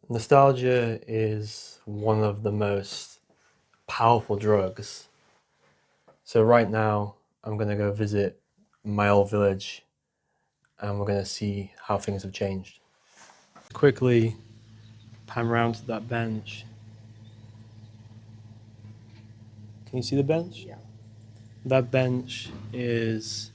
Nostalgia is one of the most powerful drugs. So right now, I'm gonna go visit my old village and we're gonna see how things have changed. Quickly pan around to that bench. Can you see the bench? Yeah. That bench is,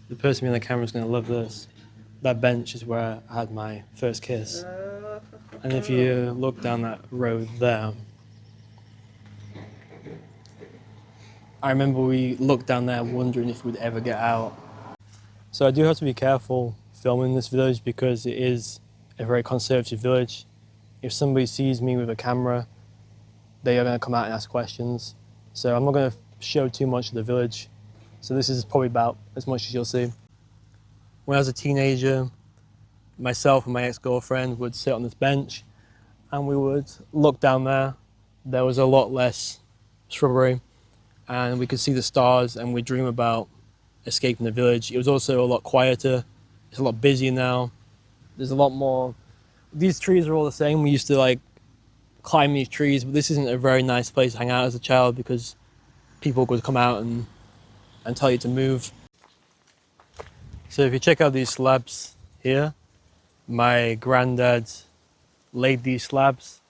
the person behind the camera is gonna love this. That bench is where I had my first kiss. And if you look down that road there, I remember we looked down there wondering if we'd ever get out. So I do have to be careful filming this village because it is a very conservative village. If somebody sees me with a camera, they are going to come out and ask questions. So I'm not going to show too much of the village. So this is probably about as much as you'll see. When I was a teenager, myself and my ex-girlfriend would sit on this bench and we would look down there. There was a lot less shrubbery and we could see the stars and we'd dream about escaping the village. It was also a lot quieter. It's a lot busier now. There's a lot more. These trees are all the same. We used to like climb these trees, but this isn't a very nice place to hang out as a child because people would come out and tell you to move. So if you check out these slabs here, my granddad laid these slabs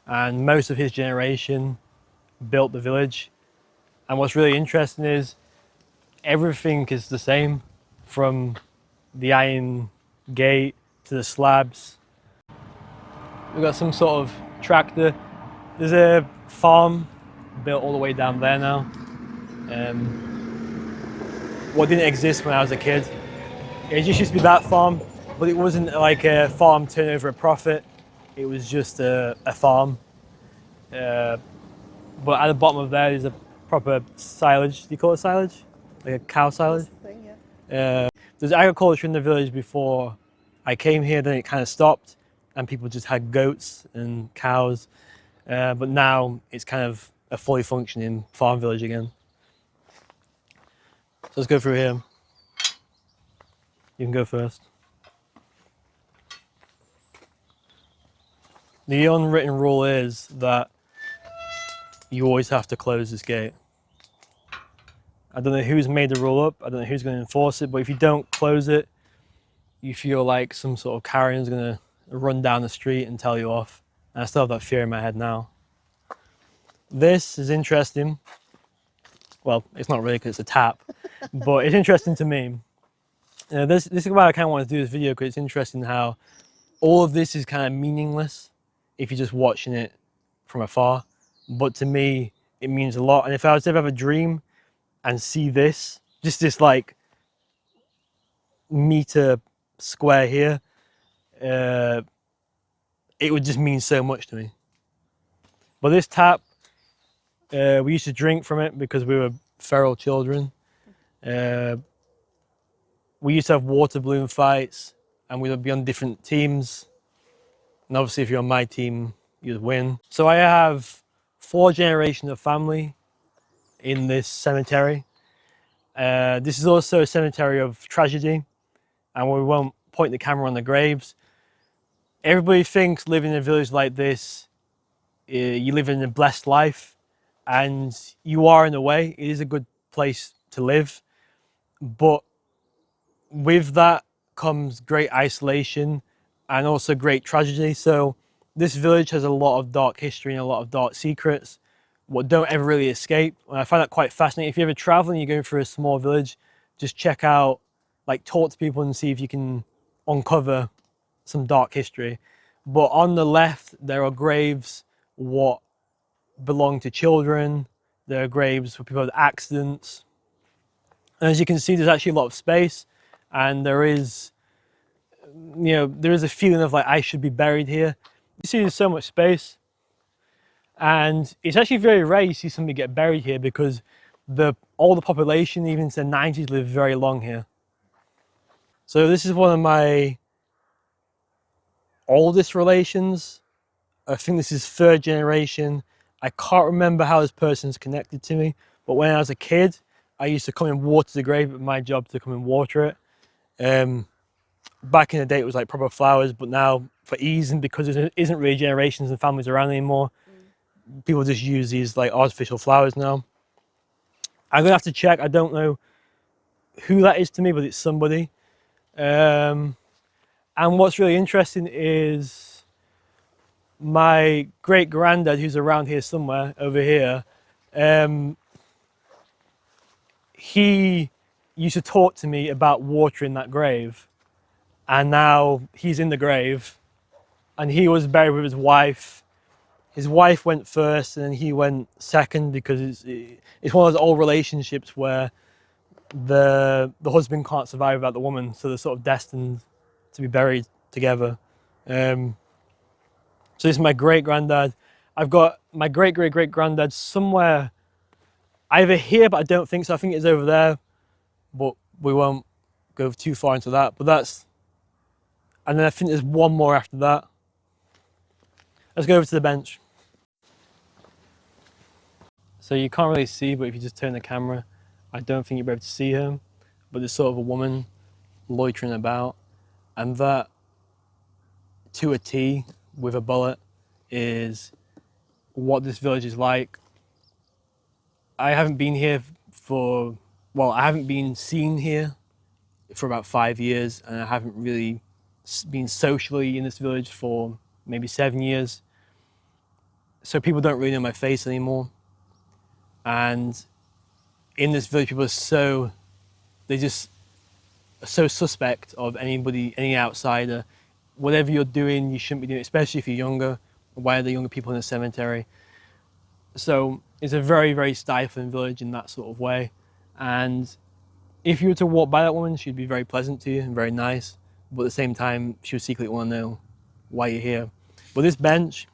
and most of his generation built the village. And what's really interesting is everything is the same, from the iron gate to the slabs. We've got some sort of tractor. There's a farm built all the way down there now. What didn't exist when I was a kid. It just used to be that farm, but it wasn't like a farm turning over a profit. It was just a farm. But at the bottom of there is a proper silage. Do you call it silage? Like a cow silage? Thing, yeah. There's agriculture in the village before I came here, then it kind of stopped and people just had goats and cows. But now it's kind of a fully functioning farm village again. So let's go through here. You can go first. The unwritten rule is that you always have to close this gate. I don't know who's made the rule up, I don't know who's going to enforce it, but if you don't close it, you feel like some sort of carrion is going to run down the street and tell you off. And I still have that fear in my head now. This is interesting. Well, it's not really because it's a tap, but it's interesting to me. This is why I kind of want to do this video, because it's interesting how all of this is kind of meaningless if you're just watching it from afar. But to me, it means a lot. And if I was to ever have a dream and see this, just this like meter square here, it would just mean so much to me. But this tap, we used to drink from it because we were feral children. We used to have water balloon fights and we would be on different teams. And obviously if you're on my team, you'd win. So I have 4 generations of family in this cemetery. This is also a cemetery of tragedy, and we won't point the camera on the graves. Everybody thinks living in a village like this, you live in a blessed life, and you are in a way. It is a good place to live, but with that comes great isolation and also great tragedy. So this village has a lot of dark history and a lot of dark secrets, what don't ever really escape. And I find that quite fascinating. If you're ever traveling, you're going through a small village, just check out, like talk to people and see if you can uncover some dark history. But on the left, there are graves what belong to children. There are graves for people with accidents. And as you can see, there's actually a lot of space, and there is, there is a feeling of like, I should be buried here. You see there's so much space, and it's actually very rare you see somebody get buried here because all the population, even since the 90s, live very long here. So this is one of my oldest relations. I think this is 3rd generation. I can't remember how this person's connected to me, but when I was a kid, I used to come and water the grave. It was my job to come and water it. Back in the day, it was like proper flowers, but now for ease, and because there isn't really generations and families around anymore, people just use these like artificial flowers now. I'm gonna have to check. I don't know who that is to me, but it's somebody. And what's really interesting is my great granddad, who's around here somewhere over here, he used to talk to me about watering that grave, and now he's in the grave, and he was buried with his wife. His wife went first, and then he went second, because it's one of those old relationships where the husband can't survive without the woman, so they're sort of destined to be buried together. So this is my great granddad. I've got my great great great granddad somewhere either here, but I don't think so. I think it's over there, but we won't go too far into that. But that's, and then I think there's one more after that. Let's go over to the bench. So you can't really see, but if you just turn the camera, I don't think you'll be able to see him, but there's sort of a woman loitering about, and that, to a T, with a bullet, is what this village is like. I haven't been here I haven't been seen here for about 5 years, and I haven't really been socially in this village for maybe 7 years. So people don't really know my face anymore. And in this village, people are they just are so suspect of anybody, any outsider. Whatever you're doing, you shouldn't be doing, especially if you're younger. Why are the younger people in the cemetery? So it's a very, very stifling village in that sort of way. And if you were to walk by that woman, she'd be very pleasant to you and very nice. But at the same time, she would secretly want to know why you're here. But this bench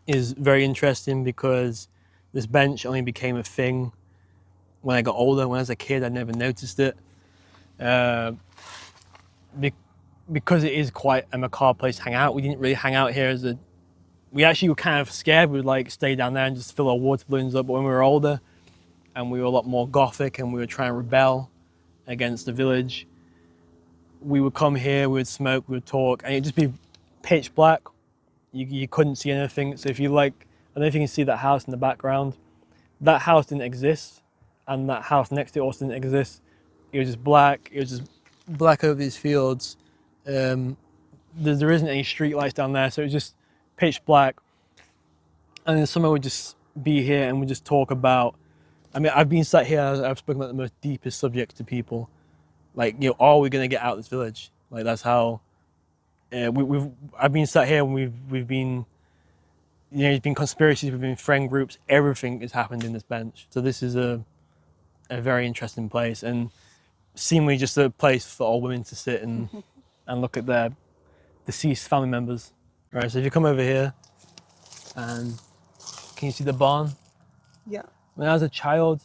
is very interesting, because this bench only became a thing when I got older. When I was a kid, I never noticed it. Because it is quite a macabre place to hang out. We didn't really hang out here we actually were kind of scared. We'd like stay down there and just fill our water balloons up. But when we were older and we were a lot more gothic and we were trying to rebel against the village, we would come here, we would smoke, we would talk, and it'd just be pitch black. You couldn't see anything. So if you I don't know if you can see that house in the background. That house didn't exist, and that house next to it also didn't exist. It was just black. It was just black over these fields. There isn't any street lights down there, so it was just pitch black. And then someone would just be here and we'd just talk about, I mean, I've been sat here, I've spoken about the most deepest subjects to people. Like, are we going to get out of this village? Like, that's how, I've been sat here and we've been, there's been conspiracies, we've been friend groups, everything has happened in this bench. So this is a very interesting place, and seemingly just a place for old women to sit and look at their deceased family members. Right, so if you come over here, and can you see the barn? Yeah. When I was a child,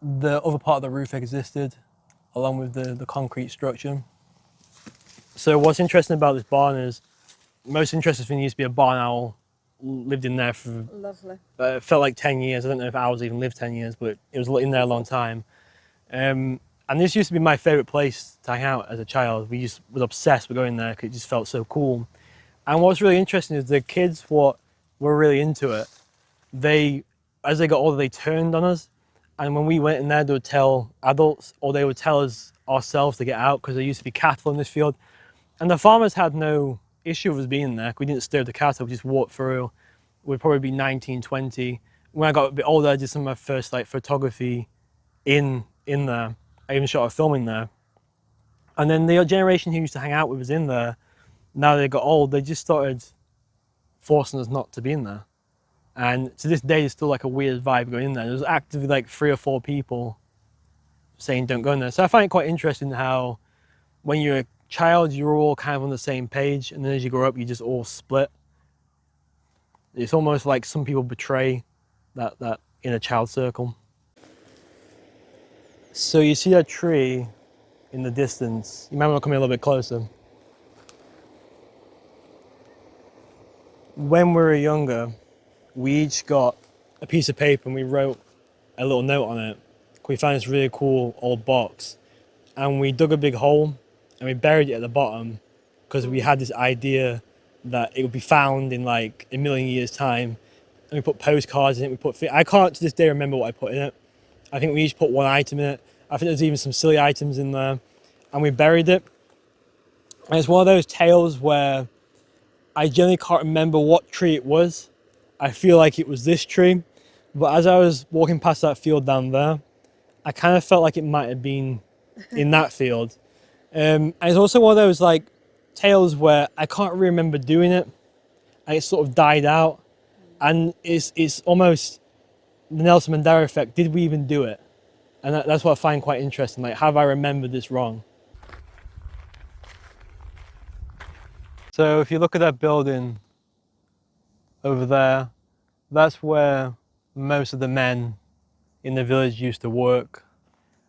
the other part of the roof existed, along with the concrete structure. So what's interesting about this barn is, most interesting thing used to be a barn owl lived in there for, Lovely. it felt like 10 years. I don't know if owls even lived 10 years, but it was in there a long time. And this used to be my favorite place to hang out as a child. We just was obsessed with going there because it just felt so cool. And what's really interesting is the kids, what were really into it, as they got older, they turned on us. And when we went in there, they would tell adults, or they would tell us ourselves to get out, because there used to be cattle in this field. And the farmers had no issue with us being there. We didn't disturb the cattle, we just walked through. We'd probably be 19, 20. When I got a bit older, I did some of my first photography in there. I even shot a film in there. And then the generation who used to hang out with us in there, now they got old, they just started forcing us not to be in there. And to this day, there's still a weird vibe going in there. There's actively 3 or 4 people saying don't go in there. So I find it quite interesting how when you're a child, you're all kind of on the same page, and then as you grow up, you just all split. It's almost like some people betray that inner child circle. So you see that tree in the distance. You might want to come in a little bit closer. When we were younger, we each got a piece of paper and we wrote a little note on it. We found this really cool old box, and we dug a big hole and we buried it at the bottom. because we had this idea that it would be found in like a million years' time. And we put postcards in it. I can't to this day remember what I put in it. I think we each put one item in it. I think there's even some silly items in there. And we buried it. And it's one of those tales where I generally can't remember what tree it was. I feel like it was this tree. But as I was walking past that field down there, I kind of felt like it might have been in that field. And it's also one of those like tales where I can't really remember doing it, and it sort of died out. And it's almost the Nelson Mandela effect. Did we even do it? And that's what I find quite interesting. Like, have I remembered this wrong? So if you look at that building over there, that's where most of the men in the village used to work.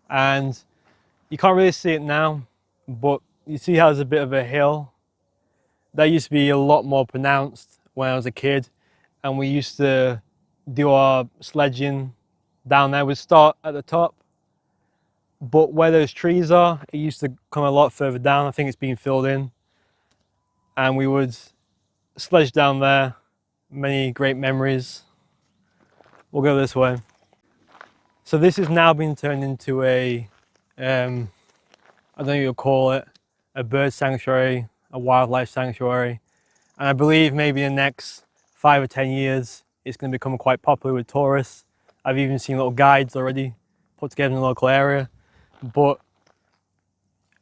And you can't really see it now, but you see how there's a bit of a hill. That used to be a lot more pronounced when I was a kid, and we used to do our sledging down there. We'd start at the top, but where those trees are, it used to come a lot further down. I think it's been filled in, and we would sledge down there. Many great memories. We'll go this way. So this has now been turned into a, I don't know what you'll call it, a bird sanctuary, a wildlife sanctuary. And I believe maybe in the next 5 or 10 years, it's going to become quite popular with tourists. I've even seen little guides already put together in the local area. But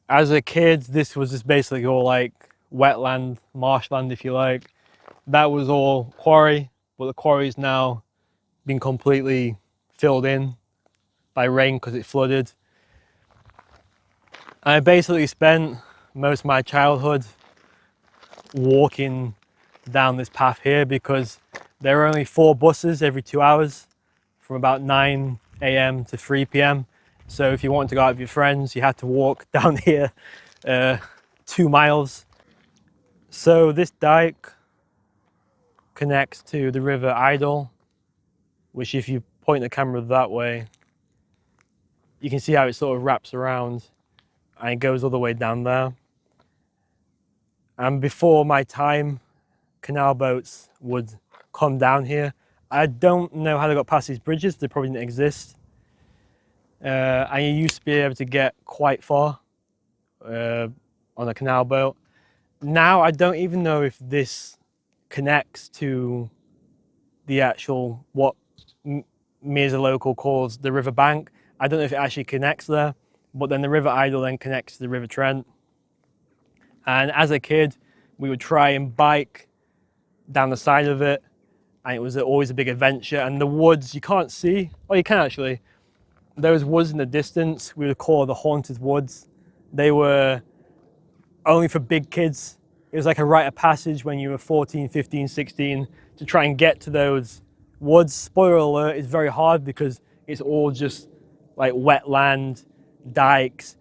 as a kid, this was just basically all like wetland, marshland, if you like. That was all quarry, but the quarry's now been completely filled in by rain because it flooded. And I basically spent most of my childhood walking down this path here because there were only 4 buses every 2 hours from about 9 a.m. to 3 p.m. So if you wanted to go out with your friends, you had to walk down here 2 miles. So this dike connects to the River Idle, which if you point the camera that way, you can see how it sort of wraps around and it goes all the way down there. And before my time, canal boats would come down here. I don't know how they got past these bridges. They probably didn't exist. And you used to be able to get quite far on a canal boat. Now I don't even know if this connects to the actual, what me as a local calls the river bank. I don't know if it actually connects there, but then the River Idle then connects to the River Trent. And as a kid, we would try and bike down the side of it, and it was always a big adventure. And the woods, you can't see, oh you can actually, those woods in the distance, we would call the haunted woods. They were only for big kids. It was like a rite of passage when you were 14, 15, 16 to try and get to those woods. Spoiler alert, it's very hard because it's all just like wetland, dikes.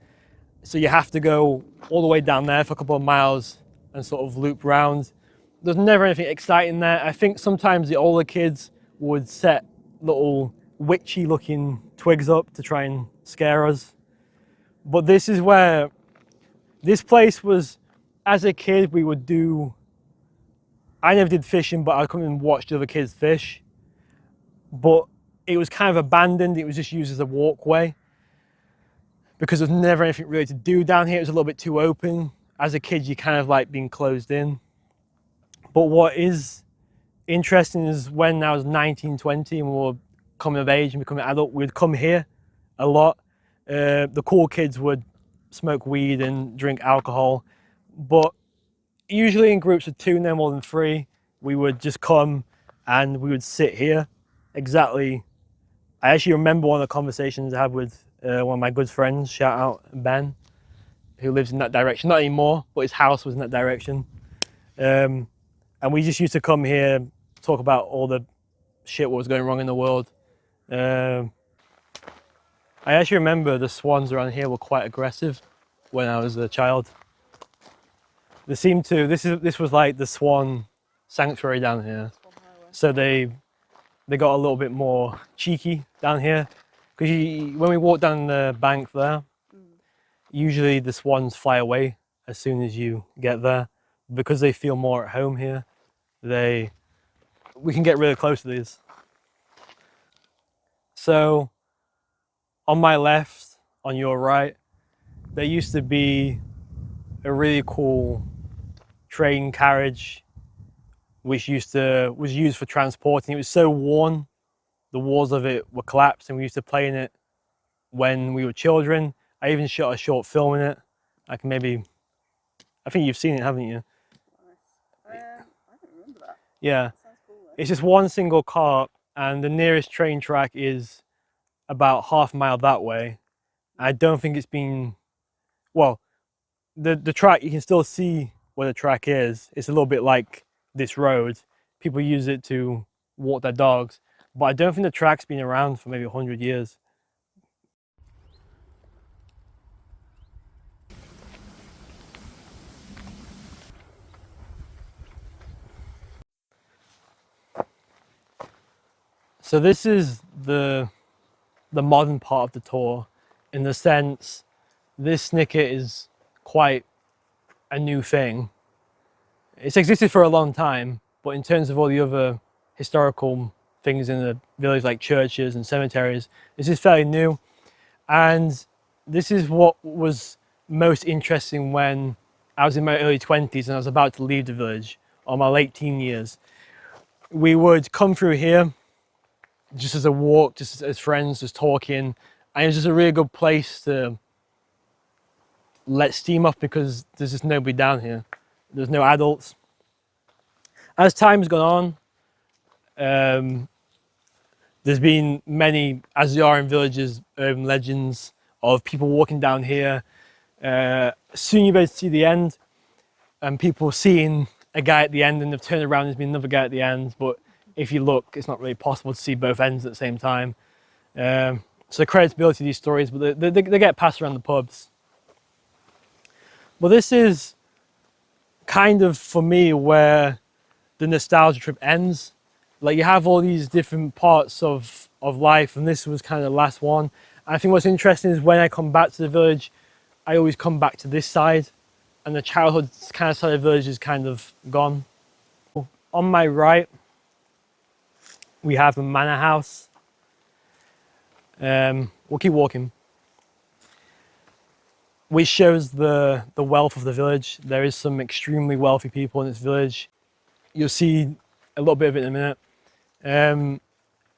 So you have to go all the way down there for a couple of miles and sort of loop round. There's never anything exciting there. I think sometimes the older kids would set little witchy looking twigs up to try and scare us. But this is where, this place was, as a kid we would do, I never did fishing, but I'd come and watch the other kids fish. But it was kind of abandoned. It was just used as a walkway because there's never anything really to do down here. It was a little bit too open. As a kid, you kind of like being closed in. But what is interesting is when I was 19, 20 and we were coming of age and becoming adult, we'd come here a lot. The cool kids would smoke weed and drink alcohol, but usually in groups of 2, no more than 3, we would just come and we would sit here. Exactly. I actually remember one of the conversations I had with one of my good friends, shout out Ben, who lives in that direction. Not anymore, but his house was in that direction. And we just used to come here, talk about all the shit what was going wrong in the world. I actually remember the swans around here were quite aggressive when I was a child. They seemed to, this was like the swan sanctuary down here. So they got a little bit more cheeky down here. Because when we walk down the bank there, usually the swans fly away as soon as you get there. Because they feel more at home here, we can get really close to these. So on my left, on your right, there used to be a really cool train carriage which was used for transporting. It was so worn, the walls of it were collapsed, and we used to play in it when we were children. I even shot a short film in it. I think you've seen it, haven't you? I don't remember that. Yeah. That sounds cool though. It's just one single car, and the nearest train track is about half a mile that way. I don't think it's been, well, the track, you can still see where the track is. It's a little bit like this road. People use it to walk their dogs, but I don't think the track's been around for maybe 100 years. So this is the modern part of the tour, in the sense this snicket is quite a new thing. It's existed for a long time, but in terms of all the other historical things in the village, like churches and cemeteries, this is fairly new. And this is what was most interesting when I was in my early 20s and I was about to leave the village, or my late teen years. We would come through here just as a walk, just as friends, just talking, and it was just a really good place to let steam off because there's just nobody down here. There's no adults. As time's gone on, there's been many, as there are in villages, urban legends of people walking down here. Soon you'll be able to see the end, and people seeing a guy at the end, and they've turned around and there's been another guy at the end. But if you look, it's not really possible to see both ends at the same time. So credibility to these stories, but they get passed around the pubs. But this is kind of, for me, where the nostalgia trip ends. Like, you have all these different parts of life, and this was kind of the last one. And I think what's interesting is when I come back to the village, I always come back to this side, and the childhood kind of side of the village is kind of gone. On my right, we have a manor house. We'll keep walking, which shows the wealth of the village. There is some extremely wealthy people in this village. You'll see a little bit of it in a minute.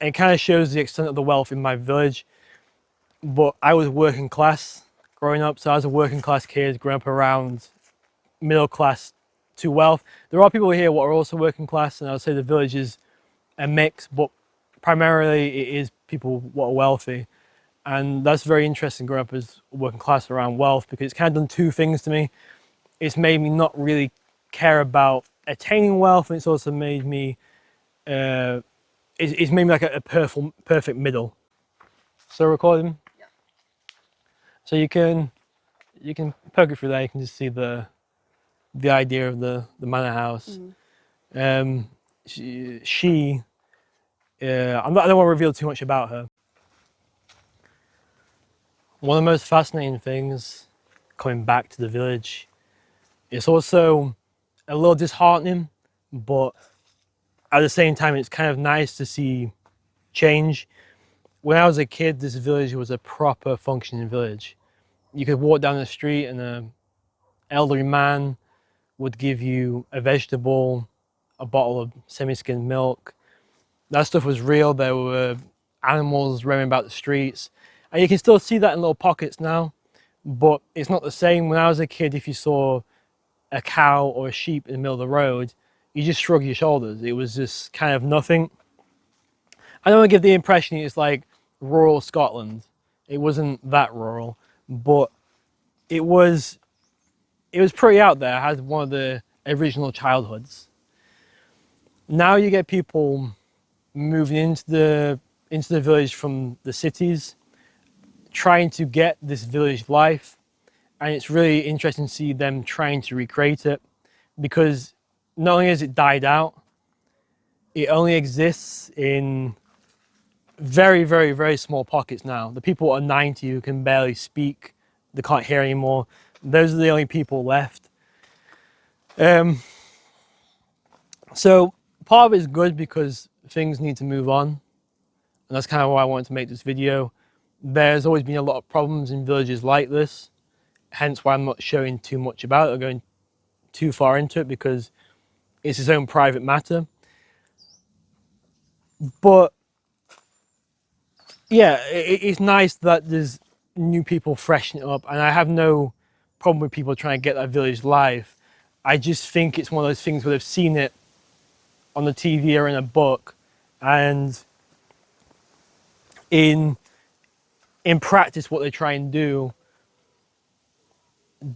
It kind of shows the extent of the wealth in my village. But I was working class growing up, so I was a working class kid growing up around middle class to wealth. There are people here who are also working class, and I would say the village is a mix, but primarily it is people who are wealthy. And that's very interesting growing up as working class around wealth, because it's kind of done two things to me. It's made me not really care about attaining wealth, and it's also made me it's made me like a perfect middle. So recording. Yeah. So you can poke it through there. You can just see the idea of the manor house. Mm. I don't want to reveal too much about her. One of the most fascinating things coming back to the village, it's also a little disheartening, but at the same time, it's kind of nice to see change. When I was a kid, this village was a proper functioning village. You could walk down the street and an elderly man would give you a vegetable, a bottle of semi-skimmed milk. That stuff was real. There were animals roaming about the streets. And you can still see that in little pockets now, but it's not the same. When I was a kid, if you saw a cow or a sheep in the middle of the road, you just shrug your shoulders. It was just kind of nothing. I don't want to give the impression it's like rural Scotland. It wasn't that rural, but it was pretty out there. I had one of the original childhoods. Now you get people moving into the village from the cities, trying to get this village life, and it's really interesting to see them trying to recreate it, because not only has it died out, it only exists in very, very, very small pockets now. The people are 90 who can barely speak, they can't hear anymore. Those are the only people left. So part of it is good because things need to move on. And that's kind of why I wanted to make this video. There's always been a lot of problems in villages like this. Hence why I'm not showing too much about it or going too far into it, because it's its own private matter. But yeah, it's nice that there's new people freshening it up, and I have no problem with people trying to get that village live. I just think it's one of those things where they've seen it on the TV or in a book, and in practice what they try and do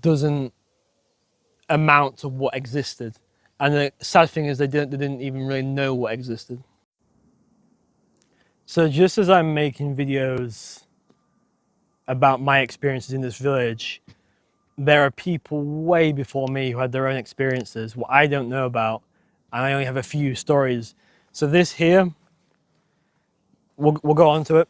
doesn't amount to what existed. And the sad thing is they didn't even really know what existed. So just as I'm making videos about my experiences in this village, there are people way before me who had their own experiences, what I don't know about, and I only have a few stories. So this here, we'll go on to it.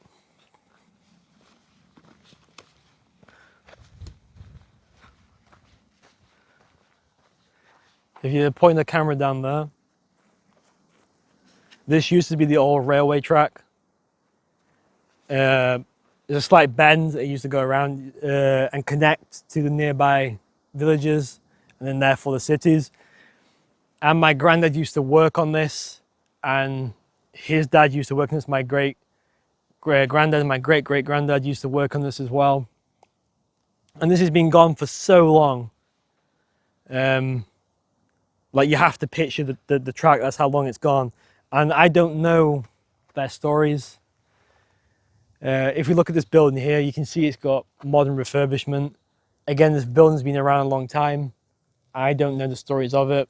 If you point the camera down there, this used to be the old railway track. There's a slight bend that used to go around and connect to the nearby villages and then therefore the cities. And my granddad used to work on this, and his dad used to work on this. My great granddad and my great granddad used to work on this as well. And this has been gone for so long. Like you have to picture the track, that's how long it's gone. And I don't know their stories. If we look at this building here, you can see it's got modern refurbishment. Again, this building's been around a long time. I don't know the stories of it.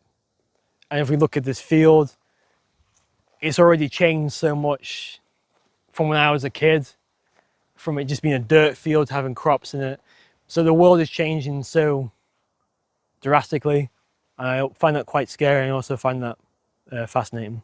And if we look at this field, it's already changed so much from when I was a kid, from it just being a dirt field to having crops in it. So the world is changing so drastically. And I find that quite scary, and I also find that fascinating.